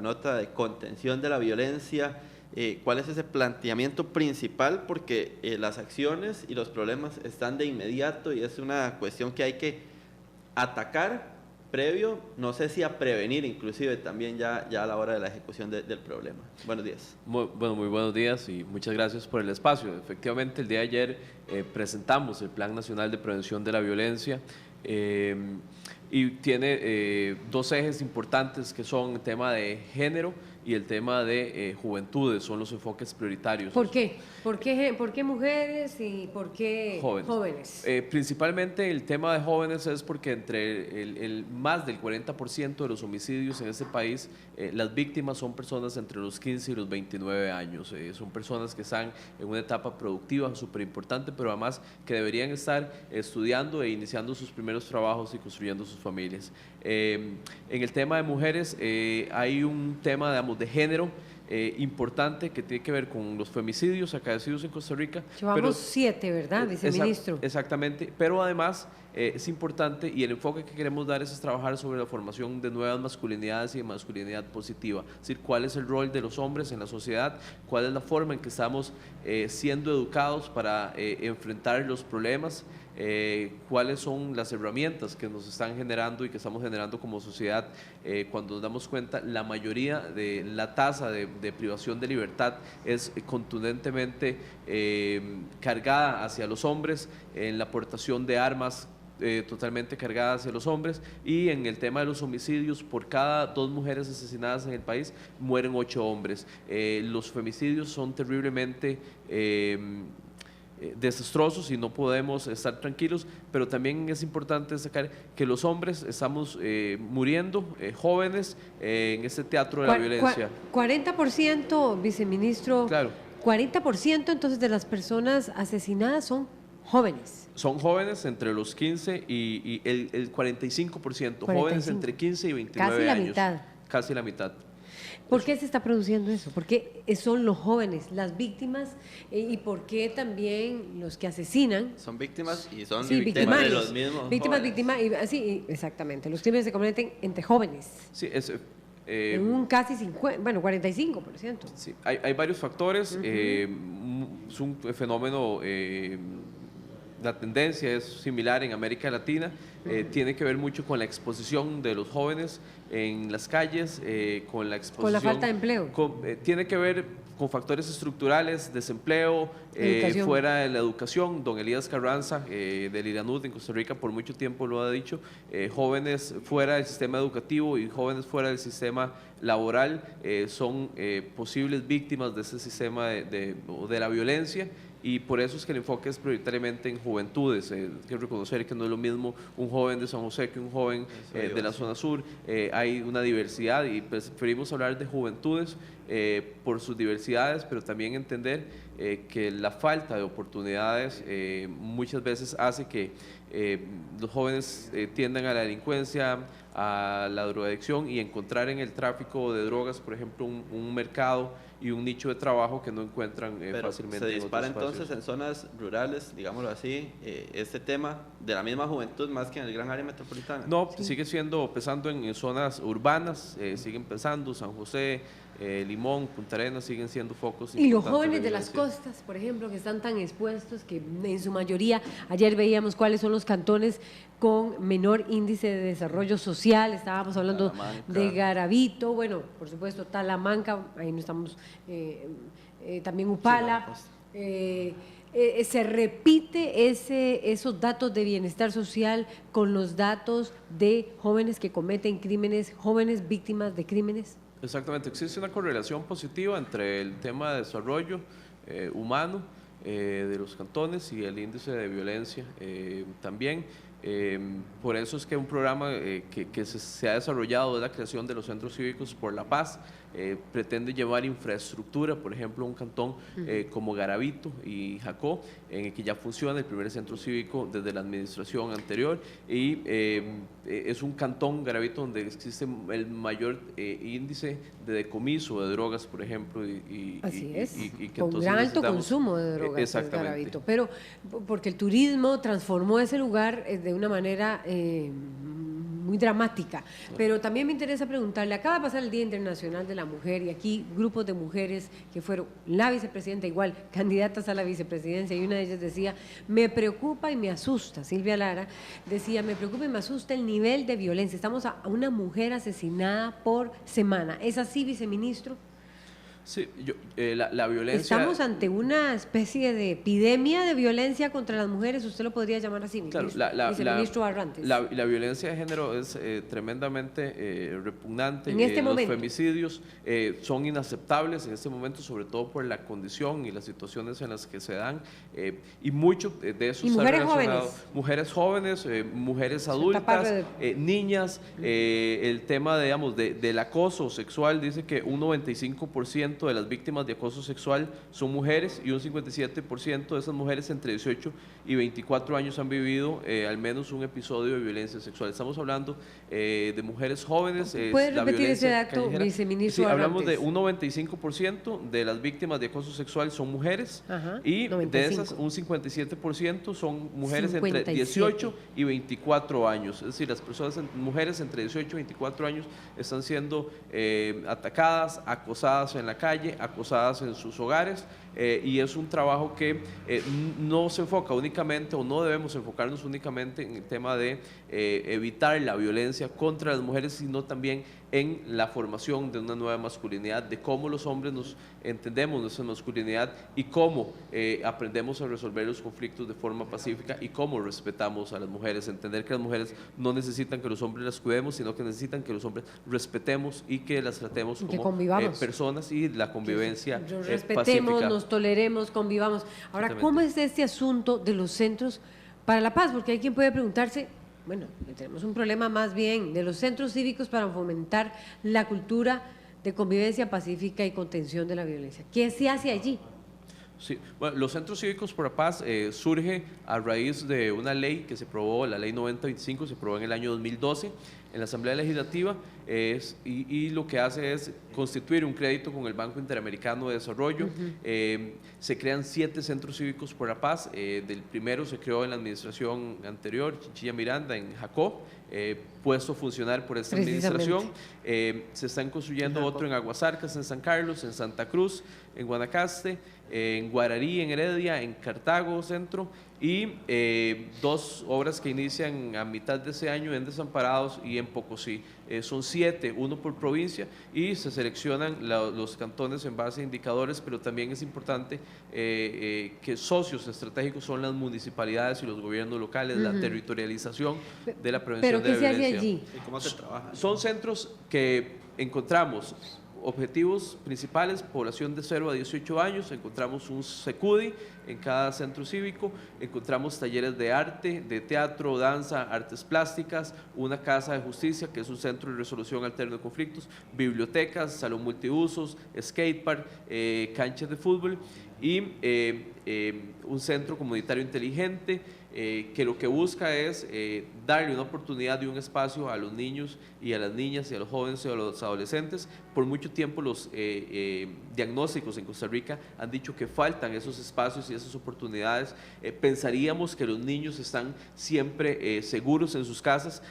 nota de contención de la violencia. ¿Cuál es ese planteamiento principal? Porque las acciones y los problemas están de inmediato y es una cuestión que hay que atacar previo, no sé si a prevenir inclusive también ya a la hora de la ejecución del problema. Buenos días. Muy buenos días y muchas gracias por el espacio. Efectivamente, el día de ayer presentamos el Plan Nacional de Prevención de la Violencia y tiene dos ejes importantes que son el tema de género y el tema de juventudes, son los enfoques prioritarios. ¿Por qué? ¿Por qué mujeres y por qué jóvenes? Principalmente el tema de jóvenes es porque entre el más del 40% de los homicidios en este país, las víctimas son personas entre los 15 y los 29 años. Son personas que están en una etapa productiva súper importante, pero además que deberían estar estudiando e iniciando sus primeros trabajos y construyendo sus familias. En el tema de mujeres hay un tema, digamos, de género importante que tiene que ver con los femicidios acaecidos en Costa Rica. Llevamos 7, ¿verdad, viceministro? Exactamente, pero además es importante y el enfoque que queremos dar es trabajar sobre la formación de nuevas masculinidades y de masculinidad positiva, es decir, cuál es el rol de los hombres en la sociedad, cuál es la forma en que estamos siendo educados para enfrentar los problemas, cuáles son las herramientas que nos están generando y que estamos generando como sociedad. Cuando nos damos cuenta, la mayoría de la tasa de privación de libertad es contundentemente cargada hacia los hombres, en la aportación de armas totalmente cargadas hacia los hombres, y en el tema de los homicidios, por cada 2 mujeres asesinadas en el país mueren 8 hombres. Los femicidios son terriblemente desastrosos y no podemos estar tranquilos, pero también es importante destacar que los hombres estamos muriendo jóvenes en este teatro de la violencia. 40%, viceministro, claro. 40% entonces de las personas asesinadas son jóvenes. Son jóvenes entre los 15 y el 45%, jóvenes entre 15 y 29 Casi la años. mitad. Casi la mitad. ¿Por qué se está produciendo eso? ¿Por qué son los jóvenes las víctimas y por qué también los que asesinan? Son víctimas y son víctimas de los mismos víctimas, sí, exactamente. Los crímenes se cometen entre jóvenes. Sí, en un casi 45%. Sí, hay varios factores. Es un fenómeno, la tendencia es similar en América Latina. Tiene que ver mucho con la exposición de los jóvenes en las calles, con la exposición. Con la falta de empleo. Tiene que ver con factores estructurales, desempleo, fuera de la educación. Don Elías Carranza, del IRANUD en Costa Rica, por mucho tiempo lo ha dicho, jóvenes fuera del sistema educativo y jóvenes fuera del sistema laboral son posibles víctimas de ese sistema de la violencia. Y por eso es que el enfoque es prioritariamente en juventudes. Hay que reconocer que no es lo mismo un joven de San José que un joven de la zona sur. Hay una diversidad y preferimos hablar de juventudes por sus diversidades, pero también entender que la falta de oportunidades muchas veces hace que los jóvenes tiendan a la delincuencia, a la drogadicción, y encontrar en el tráfico de drogas, por ejemplo, un mercado y un nicho de trabajo que no encuentran fácilmente. Se dispara entonces en zonas rurales, digámoslo así, este tema de la misma juventud más que en el gran área metropolitana. No, sigue pesando en zonas urbanas, siguen pesando San José, Limón, Punta Arenas, siguen siendo focos. Y los jóvenes de las costas, por ejemplo, que están tan expuestos, que en su mayoría, ayer veíamos cuáles son los cantones con menor índice de desarrollo social. Estábamos hablando de Garavito, bueno, por supuesto Talamanca, ahí no estamos, también Upala. Se repite esos datos de bienestar social con los datos de jóvenes que cometen crímenes, jóvenes víctimas de crímenes. Exactamente, existe una correlación positiva entre el tema de desarrollo humano de los cantones y el índice de violencia también. Por eso es que un programa que se ha desarrollado es la creación de los centros cívicos por la paz. Pretende llevar infraestructura, por ejemplo, un cantón como Garavito y Jacó, en el que ya funciona el primer centro cívico desde la administración anterior, y es un cantón, Garavito, donde existe el mayor índice de decomiso de drogas, por ejemplo, y que con gran alto consumo de drogas, Garavito, pero porque el turismo transformó ese lugar de una manera muy dramática. Pero también me interesa preguntarle, acaba de pasar el Día Internacional de la Mujer y aquí grupos de mujeres que fueron la vicepresidenta, igual candidatas a la vicepresidencia, y una de ellas decía, me preocupa y me asusta, Silvia Lara decía, me preocupa y me asusta el nivel de violencia. Estamos a una mujer asesinada por semana. ¿Es así, viceministro? Sí, la violencia... Estamos ante una especie de epidemia de violencia contra las mujeres, usted lo podría llamar así, claro, viceministro Barrantes. La violencia de género es tremendamente repugnante. En este momento. Los femicidios son inaceptables en este momento, sobre todo por la condición y las situaciones en las que se dan. Y mucho de eso está relacionado. Mujeres jóvenes, mujeres adultas, niñas. El tema, digamos, del acoso sexual, dice que un 95% de las víctimas de acoso sexual son mujeres y un 57% de esas mujeres entre 18 y 24 años han vivido al menos un episodio de violencia sexual. Estamos hablando de mujeres jóvenes. ¿Puede repetir ese dato, viceministro? Sí, hablamos de un 95% de las víctimas de acoso sexual son mujeres. Ajá, y 95. de esas un 57% son mujeres entre 18 y 24 años. Es decir, las personas, mujeres entre 18 y 24 años están siendo atacadas, acosadas en la calle, acosadas en sus hogares, y es un trabajo que no se enfoca únicamente, o no debemos enfocarnos únicamente en el tema de evitar la violencia contra las mujeres, sino también en la formación de una nueva masculinidad, de cómo los hombres nos entendemos nuestra masculinidad y cómo aprendemos a resolver los conflictos de forma pacífica y cómo respetamos a las mujeres, entender que las mujeres no necesitan que los hombres las cuidemos, sino que necesitan que los hombres respetemos y que las tratemos como personas, y la convivencia respetemos, pacífica. nos toleremos, convivamos. Ahora, ¿cómo es este asunto de los centros para la paz? Porque hay quien puede preguntarse, bueno, tenemos un problema más bien de los centros cívicos para fomentar la cultura de convivencia pacífica y contención de la violencia. ¿Qué se hace allí? Sí, bueno, los centros cívicos por la paz surge a raíz de una ley que se aprobó, la ley 9025, se aprobó en el año 2012 en la Asamblea Legislativa, y lo que hace es constituir un crédito con el Banco Interamericano de Desarrollo. Se crean 7 centros cívicos por la paz. Del primero se creó en la administración anterior, Chinchilla Miranda, en Jacó, puesto a funcionar por esta administración. Se están construyendo otro en Aguasarcas, en San Carlos, en Santa Cruz, en Guanacaste, en Guararí, en Heredia, en Cartago Centro, y 2 obras que inician a mitad de ese año en Desamparados y en Pocosí. Son 7, uno por provincia, y se seleccionan los cantones en base a indicadores, pero también es importante que socios estratégicos son las municipalidades y los gobiernos locales, la territorialización de la prevención de la violencia. ¿Pero qué se hace allí? ¿Y cómo se trabaja? Son centros que encontramos objetivos principales: población de 0 a 18 años, encontramos un SECUDI en cada centro cívico, encontramos talleres de arte, de teatro, danza, artes plásticas, una casa de justicia que es un centro de resolución alterna de conflictos, bibliotecas, salón multiusos, skatepark, canchas de fútbol, y un centro comunitario inteligente que lo que busca es darle una oportunidad y un espacio a los niños y a las niñas y a los jóvenes y a los adolescentes. Por mucho tiempo los diagnósticos en Costa Rica han dicho que faltan esos espacios y esas oportunidades. Pensaríamos que los niños están siempre seguros en sus casas,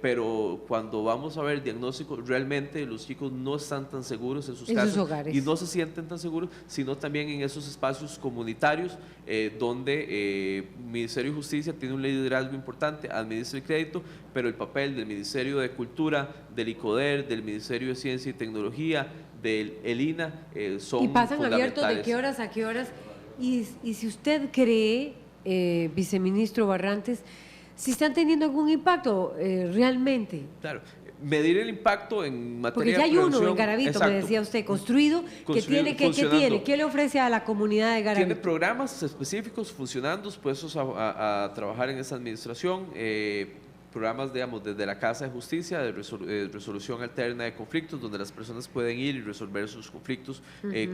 pero cuando vamos a ver diagnósticos, realmente los chicos no están tan seguros en sus casas y no se sienten tan seguros, sino también en esos espacios comunitarios donde Ministerio de Justicia tiene un liderazgo importante, administra el crédito, pero el papel del Ministerio de Cultura, del ICODER, del Ministerio de Ciencia y Tecnología, del ELINA, son fundamentales. ¿Y pasan abiertos de qué horas a qué horas? Y si usted cree, viceministro Barrantes, si están teniendo algún impacto realmente. Claro. Medir el impacto en materia porque ya hay de prevención, uno en Garavito, exacto, me decía usted, construido, que tiene, ¿qué le ofrece a la comunidad de Garavito? Tiene programas específicos funcionando, puestos a trabajar en esa administración, programas, digamos, desde la Casa de Justicia, de resolución alterna de conflictos, donde las personas pueden ir y resolver sus conflictos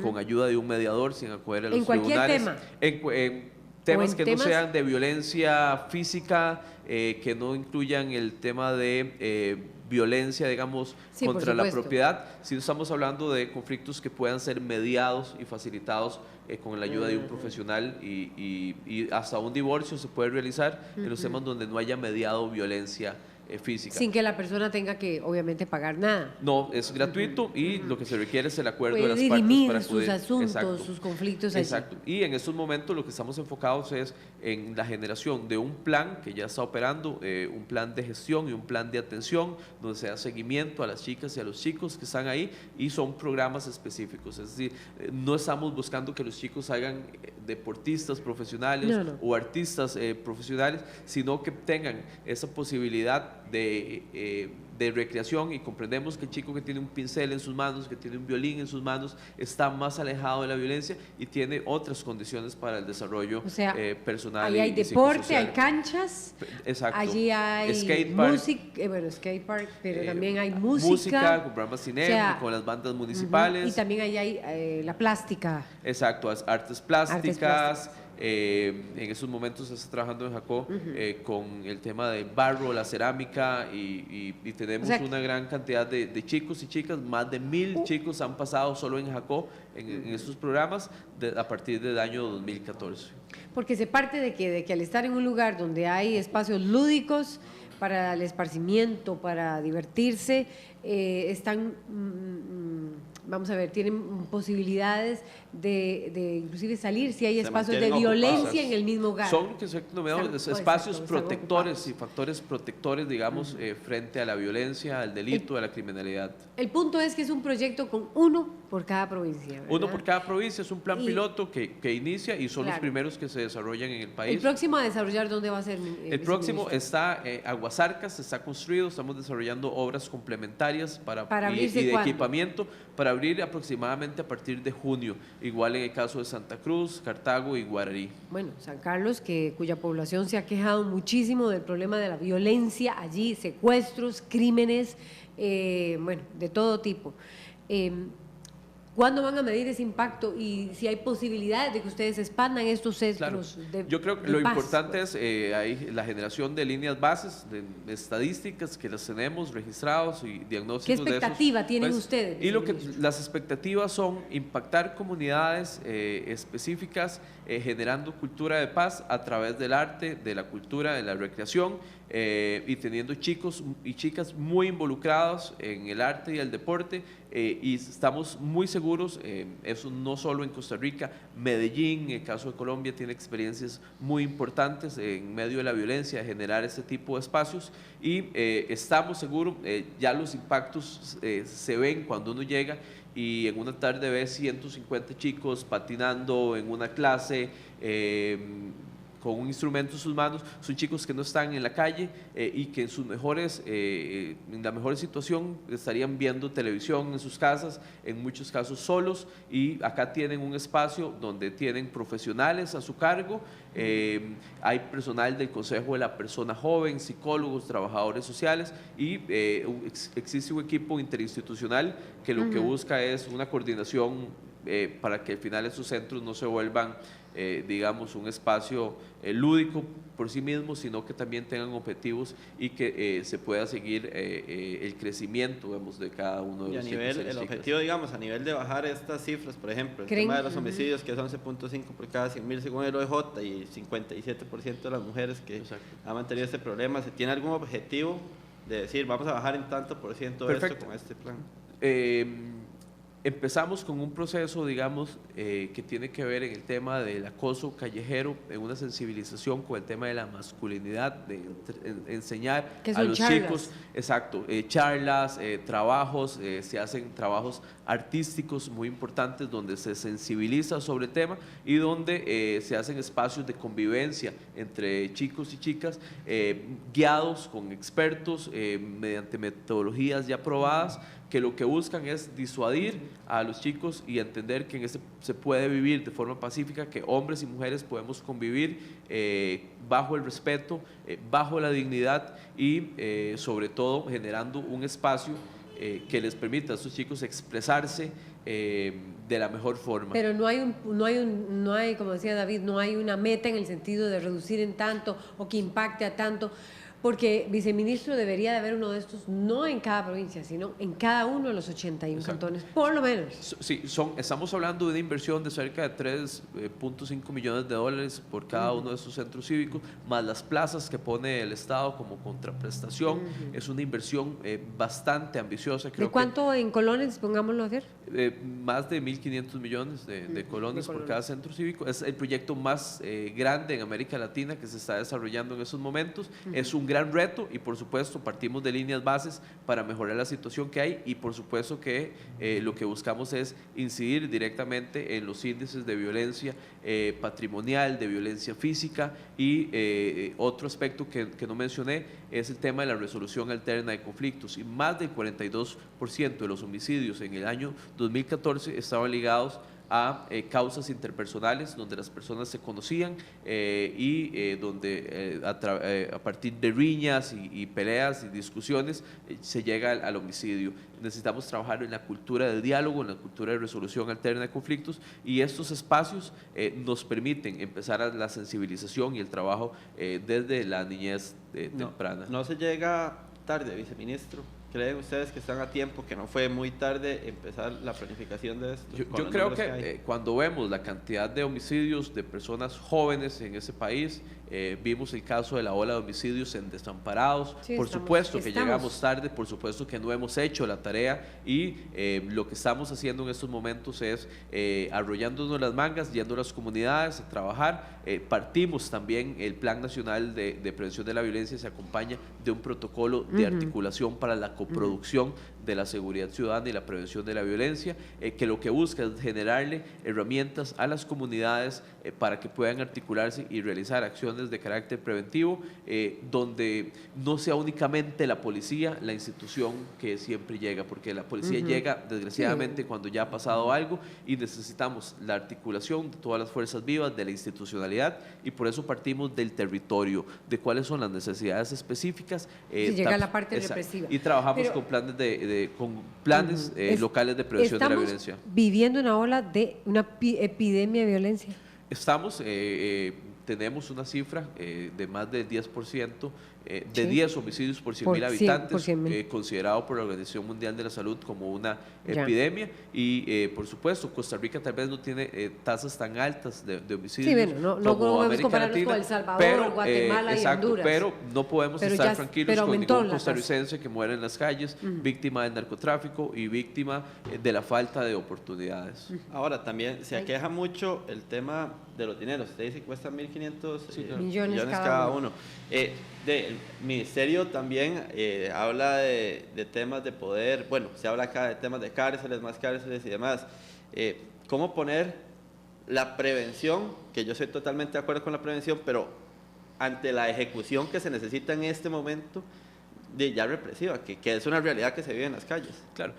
con ayuda de un mediador, sin acudir a los tribunales. ¿En cualquier tema? Temas que no sean de violencia física, que no incluyan el tema de violencia, digamos, contra la propiedad, sino estamos hablando de conflictos que puedan ser mediados y facilitados con la ayuda de un profesional, y hasta un divorcio se puede realizar en los temas donde no haya mediado violencia física. Sin que la persona tenga que, obviamente, pagar nada. No, es gratuito y lo que se requiere es el acuerdo de las partes para sus asuntos, sus conflictos allí. Exacto. Y en estos momentos lo que estamos enfocados es en la generación de un plan que ya está operando, un plan de gestión y un plan de atención, donde se da seguimiento a las chicas y a los chicos que están ahí, y son programas específicos. Es decir, no estamos buscando que los chicos hagan deportistas profesionales o artistas profesionales, sino que tengan esa posibilidad de recreación, y comprendemos que el chico que tiene un pincel en sus manos, que tiene un violín en sus manos, está más alejado de la violencia y tiene otras condiciones para el desarrollo personal. Ahí hay deporte, hay canchas, exacto, allí hay música, skatepark, pero también hay música, con programas cine, con las bandas municipales. Y también ahí hay la plástica. Exacto, artes plásticas. En esos momentos se está trabajando en Jacó con el tema del barro, la cerámica, y tenemos una gran cantidad de chicos y chicas. Más de 1000 chicos han pasado solo en Jacó en estos programas a partir del año 2014. Porque se parte de que al estar en un lugar donde hay espacios lúdicos para el esparcimiento, para divertirse, están vamos a ver, tienen posibilidades de inclusive salir si hay espacios de violencia en el mismo hogar. Son espacios protectores y factores protectores, digamos, frente a la violencia, al delito, a la criminalidad. El punto es que es un proyecto con uno por cada provincia, ¿verdad? Uno por cada provincia, es un plan piloto que inicia y son los primeros que se desarrollan en el país. ¿El próximo a desarrollar dónde va a ser? El próximo está Aguasarcas, está construido, estamos desarrollando obras complementarias y de equipamiento para abrir aproximadamente a partir de junio, igual en el caso de Santa Cruz, Cartago y Guararí. Bueno, San Carlos, cuya población se ha quejado muchísimo del problema de la violencia allí, secuestros, crímenes, bueno, de todo tipo. ¿Cuándo van a medir ese impacto y si hay posibilidades de que ustedes expandan estos centros de Yo creo que lo importante es la generación de líneas bases, de estadísticas que las tenemos registrados y diagnósticos. ¿Qué expectativa tienen ustedes? Y las expectativas son impactar comunidades específicas, generando cultura de paz a través del arte, de la cultura, de la recreación, y teniendo chicos y chicas muy involucrados en el arte y el deporte, y estamos muy seguros, eso no solo en Costa Rica, Medellín, en el caso de Colombia, tiene experiencias muy importantes en medio de la violencia, de generar este tipo de espacios, y estamos seguros, ya los impactos se ven cuando uno llega y en una tarde ve 150 chicos patinando en una clase, con un instrumento en sus manos. Son chicos que no están en la calle y que en la mejor situación estarían viendo televisión en sus casas, en muchos casos solos, y acá tienen un espacio donde tienen profesionales a su cargo, hay personal del Consejo de la Persona Joven, psicólogos, trabajadores sociales, y existe un equipo interinstitucional que lo que busca es una coordinación para que al final esos centros no se vuelvan digamos, un espacio lúdico por sí mismo, sino que también tengan objetivos y que se pueda seguir el crecimiento, vemos, de cada uno de los chicos. Y el objetivo, digamos, a nivel de bajar estas cifras, por ejemplo, el tema de los homicidios, que es 11.5 por cada 100.000 según el OIJ, y 57% de las mujeres que han mantenido este problema, ¿se tiene algún objetivo de decir, vamos a bajar en tanto por ciento esto con este plan? Empezamos con un proceso, digamos, que tiene que ver en el tema del acoso callejero, en una sensibilización con el tema de la masculinidad, de enseñar a los chicos, charlas, trabajos, se hacen trabajos artísticos muy importantes donde se sensibiliza sobre el tema y donde se hacen espacios de convivencia entre chicos y chicas, guiados con expertos, mediante metodologías ya probadas, que lo que buscan es disuadir a los chicos y entender que se puede vivir de forma pacífica, que hombres y mujeres podemos convivir bajo el respeto, bajo la dignidad y sobre todo generando un espacio que les permita a estos chicos expresarse de la mejor forma. Pero no hay, como decía David, no hay una meta en el sentido de reducir en tanto o que impacte a tanto. Porque, viceministro, debería de haber uno de estos, no en cada provincia, sino en cada uno de los 81 cantones, por lo menos. Sí, estamos hablando de una inversión de cerca de 3.5 millones de dólares por cada uno de esos centros cívicos, más las plazas que pone el Estado como contraprestación. Es una inversión bastante ambiciosa. ¿De cuánto en colones, pongámoslo a ver? Más de 1.500 millones de colones por cada centro cívico. Es el proyecto más grande en América Latina que se está desarrollando en estos momentos. Es un gran reto y por supuesto partimos de líneas bases para mejorar la situación que hay y por supuesto que lo que buscamos es incidir directamente en los índices de violencia patrimonial, de violencia física y otro aspecto que no mencioné es el tema de la resolución alterna de conflictos, y más del 42% de los homicidios en el año 2014 estaban ligados a causas interpersonales donde las personas se conocían y donde a partir de riñas y peleas y discusiones se llega al homicidio. Necesitamos trabajar en la cultura del diálogo, en la cultura de resolución alterna de conflictos, y estos espacios nos permiten empezar a la sensibilización y el trabajo desde la niñez temprana. No se llega tarde, viceministro. ¿Creen ustedes que están a tiempo, que no fue muy tarde empezar la planificación de esto? Yo creo que cuando vemos la cantidad de homicidios de personas jóvenes en ese país, vimos el caso de la ola de homicidios en desamparados, por supuesto que llegamos tarde, por supuesto que no hemos hecho la tarea y lo que estamos haciendo en estos momentos es arrollándonos las mangas, yendo a las comunidades a trabajar. Partimos también, el Plan Nacional de Prevención de la Violencia se acompaña de un protocolo de articulación para la coproducción de la seguridad ciudadana y la prevención de la violencia, que lo que busca es generarle herramientas a las comunidades para que puedan articularse y realizar acciones de carácter preventivo, donde no sea únicamente la policía la institución que siempre llega, porque la policía llega desgraciadamente cuando ya ha pasado algo, y necesitamos la articulación de todas las fuerzas vivas, de la institucionalidad, y por eso partimos del territorio, de cuáles son las necesidades específicas. Llega a la parte represiva. Y trabajamos con planes locales de prevención de la violencia. ¿Estamos viviendo una ola de una epidemia de violencia? Tenemos una cifra de más del 10%, de 10 homicidios por 100.000 habitantes, considerado por la Organización Mundial de la Salud como una epidemia, y por supuesto Costa Rica tal vez no tiene tasas tan altas de homicidios como América Latina, con El Salvador, Guatemala y Honduras. Pero no podemos estar tranquilos con ningún costarricense que muera en las calles, víctima del narcotráfico y víctima de la falta de oportunidades. Ahora también se aqueja mucho el tema de los dineros. Usted dice que cuesta 1.500 millones cada uno. El ministerio también habla de temas de poder. Bueno, se habla acá de temas de cárceles, más cárceles y demás. ¿Cómo poner la prevención? Que yo estoy totalmente de acuerdo con la prevención, pero ante la ejecución que se necesita en este momento, ya represiva, que es una realidad que se vive en las calles. Claro.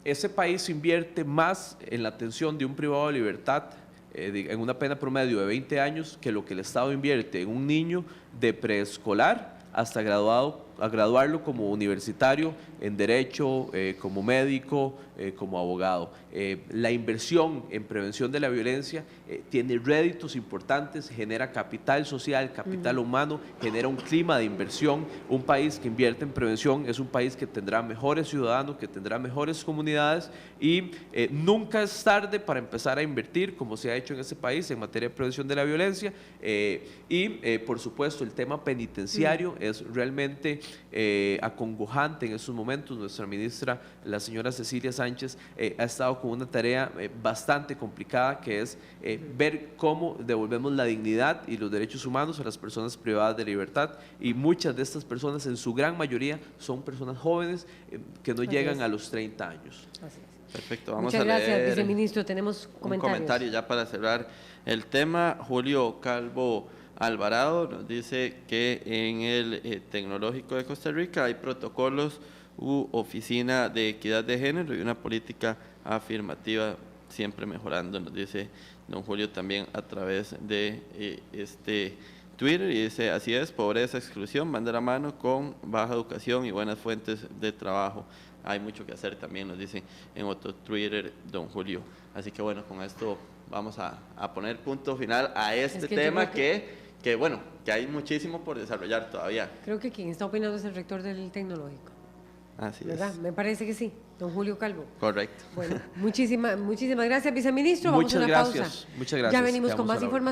Ese país invierte más en la atención de un privado de libertad en una pena promedio de 20 años que lo que el Estado invierte en un niño de preescolar hasta graduarlo como universitario en derecho, como médico, como abogado. La inversión en prevención de la violencia tiene réditos importantes, genera capital social, capital humano, genera un clima de inversión. Un país que invierte en prevención es un país que tendrá mejores ciudadanos, que tendrá mejores comunidades, y nunca es tarde para empezar a invertir, como se ha hecho en ese país, en materia de prevención de la violencia. Por supuesto, el tema penitenciario es realmente acongojante en estos momentos. Nuestra ministra, la señora Cecilia Sánchez, ha estado con una tarea bastante complicada, que es ver cómo devolvemos la dignidad y los derechos humanos a las personas privadas de libertad, y muchas de estas personas, en su gran mayoría, son personas jóvenes que no llegan a los 30 años. Así es. Perfecto, vamos Muchas a leer. Gracias, viceministro. Tenemos comentarios. Un comentario ya para cerrar el tema. Julio Calvo Alvarado nos dice que en el Tecnológico de Costa Rica hay protocolos u oficina de equidad de género y una política afirmativa siempre mejorando, nos dice don Julio también a través de este Twitter, y dice: así es, pobreza, exclusión van de la mano con baja educación y buenas fuentes de trabajo. Hay mucho que hacer también, nos dice en otro Twitter don Julio. Así que bueno, con esto vamos a poner punto final a este tema que que bueno, que hay muchísimo por desarrollar todavía. Creo que quien está opinando es el rector del tecnológico. Así ¿Verdad? es. Me parece que sí, don Julio Calvo. Correcto. Bueno, muchísimas gracias, viceministro. Vamos a una pausa. Muchas gracias. Ya venimos con más información.